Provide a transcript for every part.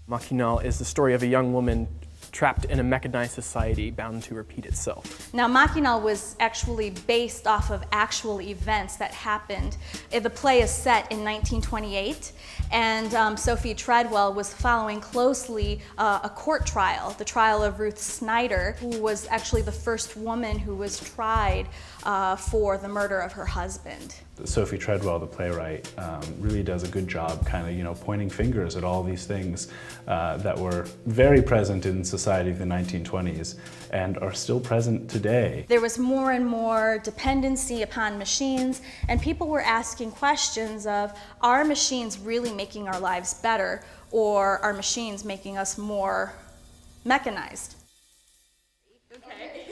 Machinal is the story of a young woman trapped in a mechanized society bound to repeat itself. Now, Machinal was actually based off of actual events that happened. The play is set in 1928, and Sophie Treadwell was following closely a court trial, the trial of Ruth Snyder, who was actually the first woman who was tried for the murder of her husband. Sophie Treadwell, the playwright, really does a good job kind of, pointing fingers at all these things that were very present in society of the 1920s and are still present today. There was more and more dependency upon machines, and people were asking questions of, are machines really making our lives better, or are machines making us more mechanized? Okay,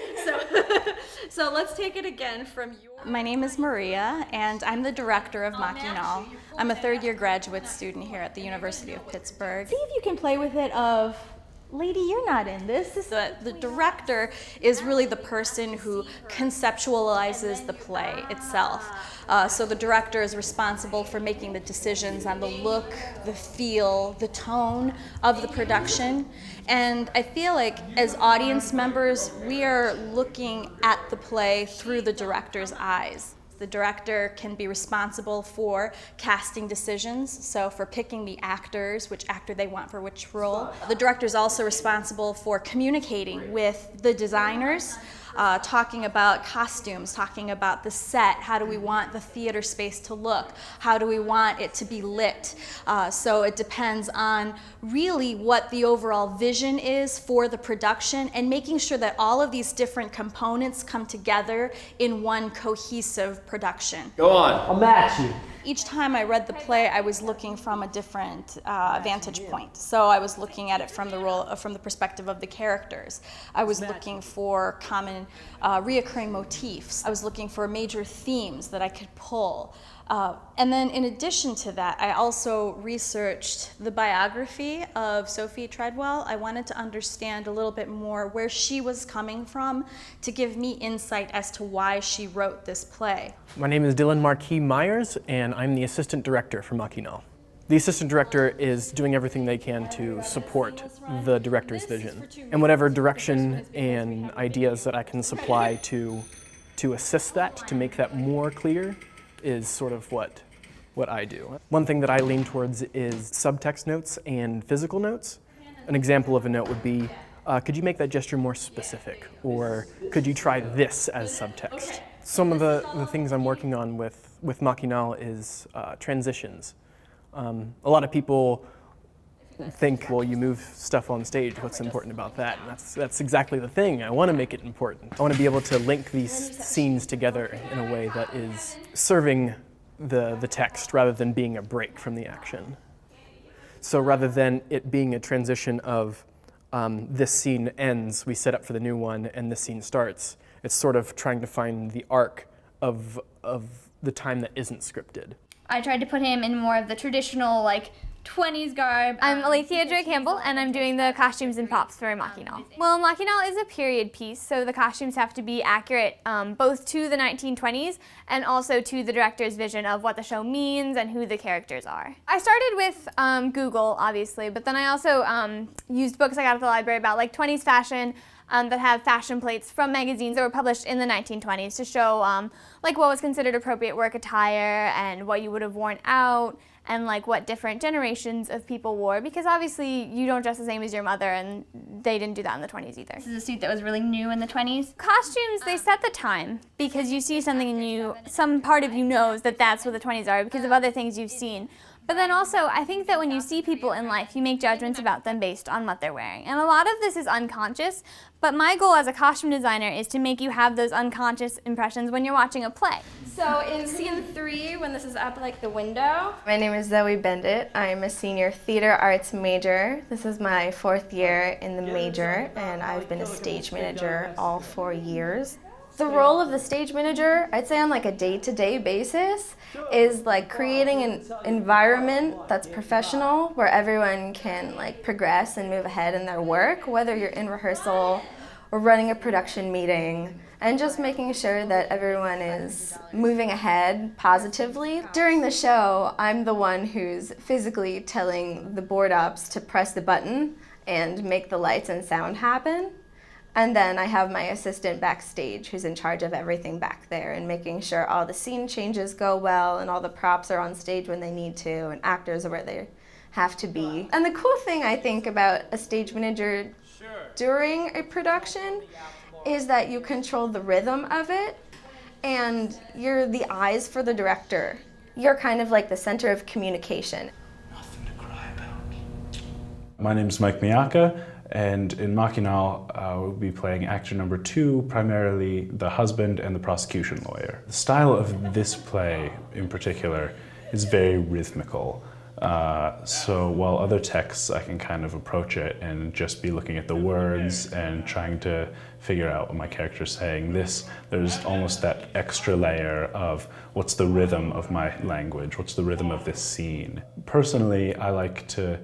so let's take it again from your... My name is Maria, and I'm the director of Machinal. I'm a third-year graduate student here at the University of Pittsburgh. See if you can play with it of, lady, you're not in this. The director is really the person who conceptualizes the play itself. So the director is responsible for making the decisions on the look, the feel, the tone of the production. And I feel like as audience members, we are looking at the play through the director's eyes. The director can be responsible for casting decisions, so for picking the actors, which actor they want for which role. The director is also responsible for communicating with the designers, talking about costumes, talking about the set, how do we want the theater space to look, how do we want it to be lit. So it depends on really what the overall vision is for the production and making sure that all of these different components come together in one cohesive production. Go on. I'll match you. Each time I read the play, I was looking from a different vantage point. So I was looking at it from the perspective of the characters. I was looking for common reoccurring motifs. I was looking for major themes that I could pull. And then in addition to that, I also researched the biography of Sophie Treadwell. I wanted to understand a little bit more where she was coming from to give me insight as to why she wrote this play. My name is Dylan Marquis Myers, and I'm the assistant director for Machinal. The assistant director is doing everything they can to support the director's vision, and whatever direction and ideas that I can supply to assist that, to make that more clear, is sort of what I do. One thing that I lean towards is subtext notes and physical notes. An example of a note would be, could you make that gesture more specific? Or could you try this as subtext? Some of the things I'm working on with Machinal is transitions. A lot of people think, well, you move stuff on stage, what's important about that? And that's exactly the thing. I want to make it important. I want to be able to link these scenes together in a way that is serving the text rather than being a break from the action. So rather than it being a transition of this scene ends, we set up for the new one, and this scene starts, it's sort of trying to find the arc of the time that isn't scripted. I tried to put him in more of the traditional, 20s garb. I'm Alethea Joy Campbell, and I'm doing the costumes and props for Machinal. Well, Machinal is a period piece, so the costumes have to be accurate both to the 1920s and also to the director's vision of what the show means and who the characters are. I started with Google, obviously, but then I also used books I got at the library about 20s fashion that have fashion plates from magazines that were published in the 1920s to show what was considered appropriate work attire and what you would have worn out, and what different generations of people wore, because obviously you don't dress the same as your mother, and they didn't do that in the 20s either. This is a suit that was really new in the 20s. Costumes, they set the time, because you see something and some part of you knows that that's what the 20s are because of other things you've seen. But then also, I think that when you see people in life, you make judgments about them based on what they're wearing. And a lot of this is unconscious, but my goal as a costume designer is to make you have those unconscious impressions when you're watching a play. So in scene 3, when this is up the window. My name is Zoe Bendit. I'm a senior theater arts major. This is my 4th year in the major, and I've been a stage manager all 4 years. The role of the stage manager, I'd say on a day-to-day basis, is creating an environment that's professional where everyone can progress and move ahead in their work, whether you're in rehearsal or running a production meeting. and just making sure that everyone is moving ahead positively. During the show, I'm the one who's physically telling the board ops to press the button and make the lights and sound happen. And then I have my assistant backstage who's in charge of everything back there and making sure all the scene changes go well and all the props are on stage when they need to and actors are where they have to be. And the cool thing I think about a stage manager during a production is that you control the rhythm of it and you're the eyes for the director. You're kind of like the center of communication. Nothing to cry about. My name's Mike Miyaka, and in Machinal, we'll be playing actor number 2, primarily the husband and the prosecution lawyer. The style of this play in particular is very rhythmical. So while other texts I can kind of approach it and just be looking at the words and trying to figure out what my character's saying, there's almost that extra layer of what's the rhythm of my language, what's the rhythm of this scene. Personally, I like to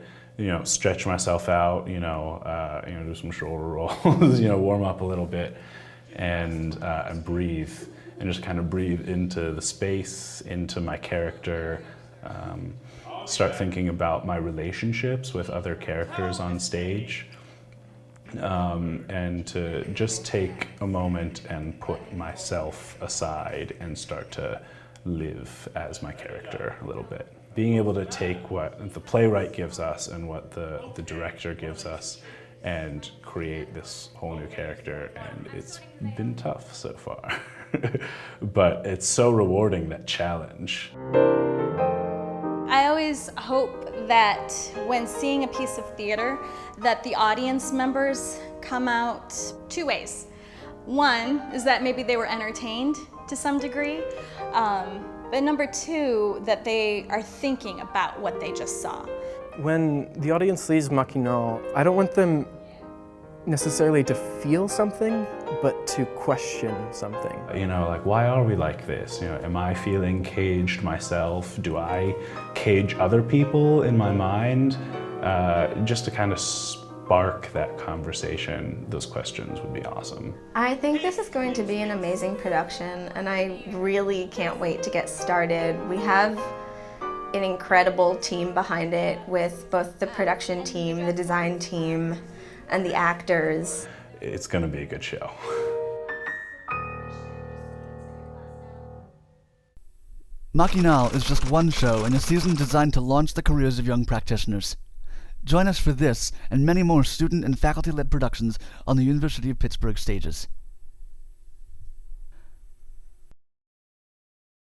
stretch myself out, do some shoulder rolls, warm up a little bit and breathe and just kind of breathe into the space, into my character. Start thinking about my relationships with other characters on stage, and to just take a moment and put myself aside and start to live as my character a little bit. Being able to take what the playwright gives us and what the director gives us and create this whole new character, and it's been tough so far. But it's so rewarding, that challenge. I always hope that when seeing a piece of theater, that the audience members come out 2 ways. One is that maybe they were entertained to some degree, but number 2, that they are thinking about what they just saw. When the audience leaves Machinal, I don't want them necessarily to feel something, but to question something. Why are we like this? Am I feeling caged myself? Do I cage other people in my mind? Just to kind of spark that conversation, those questions would be awesome. I think this is going to be an amazing production, and I really can't wait to get started. We have an incredible team behind it with both the production team, the design team, and the actors. It's going to be a good show. Machinal is just one show in a season designed to launch the careers of young practitioners. Join us for this and many more student and faculty-led productions on the University of Pittsburgh stages.